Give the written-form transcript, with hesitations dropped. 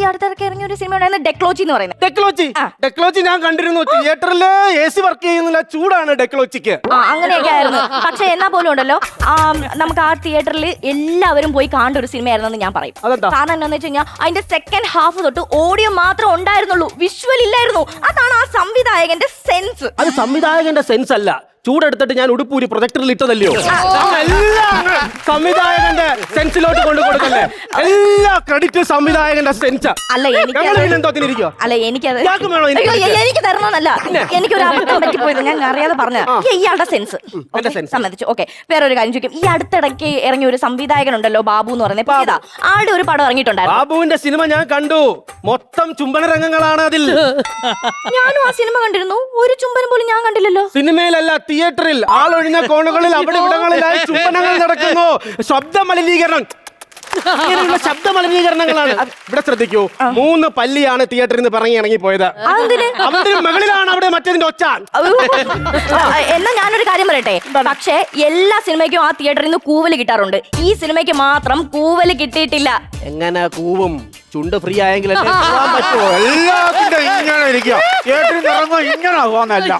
അടുത്തിടയ്ക്ക് ഇറങ്ങിയ ഒരു സിനിമ ഉണ്ടായിരുന്നു ഡെക്ലോച്ചി എന്ന് പറയുന്നത്. ഡെക്ലോച്ചി ഞാൻ കണ്ടിരുന്നു. തിയേറ്ററില് AC വർക്ക് ചെയ്യുന്നില്ല, ചൂടാണ് ഡെക്ലോച്ചിക്ക്. അങ്ങനെയൊക്കെ ആയിരുന്നു. പക്ഷെ എന്നാ പോലും ഉണ്ടല്ലോ, നമുക്ക് ആ തിയേറ്ററിൽ എല്ലാവരും പോയി കാണേണ്ട ഒരു സിനിമയായിരുന്നെന്ന് ഞാൻ പറയും. കാരണം എന്താണെന്ന് വെച്ച് കഴിഞ്ഞാൽ അതിന്റെ സെക്കൻഡ് ഹാഫ് തൊട്ട് ഓഡിയോ മാത്രം ഉണ്ടായിരുന്നുള്ളൂ, വിഷ്വൽ ഇല്ലായിരുന്നു. അതാണ് ആ സംവിധായകന്റെ സെൻസ്. അത് സംവിധായകന്റെ സെൻസ് അല്ല, ചൂടെടുത്തിട്ട് ഞാൻ ഉടുപ്പൂരി പ്രൊജക്ടറിൽ ഇട്ടതല്ലയോ. സംവിധായകന്റെ സെൻസിലോട്ട് കൊണ്ടു കൊടുക്കല്ലേ. എല്ലാ ക്രെഡിറ്റും സംവിധായകന്റെ സെൻസ്. അല്ല എനിക്ക് തരണമെന്നല്ല, എനിക്കൊരു അബദ്ധം പറ്റിപ്പോയത്, ഞാൻ അറിയാതെ പറഞ്ഞ ഇയാളുടെ സെൻസ് സമ്മതിച്ചു. ഓക്കെ, വേറെ ഒരു കാര്യം ചോദിക്കും. ഈ അടുത്തിടയ്ക്ക് ഇറങ്ങിയ ഒരു സംവിധായകൻ ഉണ്ടല്ലോ, ബാബു എന്ന് പറയുന്നത്, ആളുടെ ഒരു പടം ഇറങ്ങിയിട്ടുണ്ടായിരുന്നു. ബാബുവിന്റെ സിനിമ ഞാൻ കണ്ടു, മൊത്തം ചുംബന രംഗങ്ങളാണ് അതിൽ. ഞാനും ആ സിനിമ കണ്ടിരുന്നു, ഒരു ചുംബനം പോലും ഞാൻ കണ്ടില്ലല്ലോ. സിനിമയിലല്ല, തിയേറ്ററിൽ ആളൊഴിഞ്ഞ കോണുകളിൽ അവിടെ ഇവിടങ്ങളിലായി ചുംബനങ്ങൾ നടക്കുന്നു. ശബ്ദ മലിനീകരണം, ഇങ്ങനെയുള്ള ശബ്ദ മലിനീകരണങ്ങളാണ്. ഇവിടെ ശ്രദ്ധിക്കൂ, 3 പല്ലിയാണ് തിയേറ്ററിൽ നിന്ന് പറഞ്ഞ് ഇറങ്ങി പോയത്. അതിന് മുകളിലാണ് അവിടെ മറ്റേതിന്റെ ഒച്ച. എന്നാ ഞാനൊരു കാര്യം പറയട്ടെ, പക്ഷെ എല്ലാ സിനിമയ്ക്കും ആ തിയേറ്ററിൽ നിന്ന് കൂവല് കിട്ടാറുണ്ട്. ഈ സിനിമയ്ക്ക് മാത്രം കൂവല് കിട്ടിയിട്ടില്ല. എങ്ങനെ കൂവും? ചുണ്ട് ഫ്രീ ആയെങ്കിൽ പറ്റുമോ? എല്ലാത്തിന്റെ ഇങ്ങനെ ഇരിക്കുക, തിയേറ്ററിൽ ഇറങ്ങുമ്പോ ഇങ്ങനെ ആവാന്നല്ല.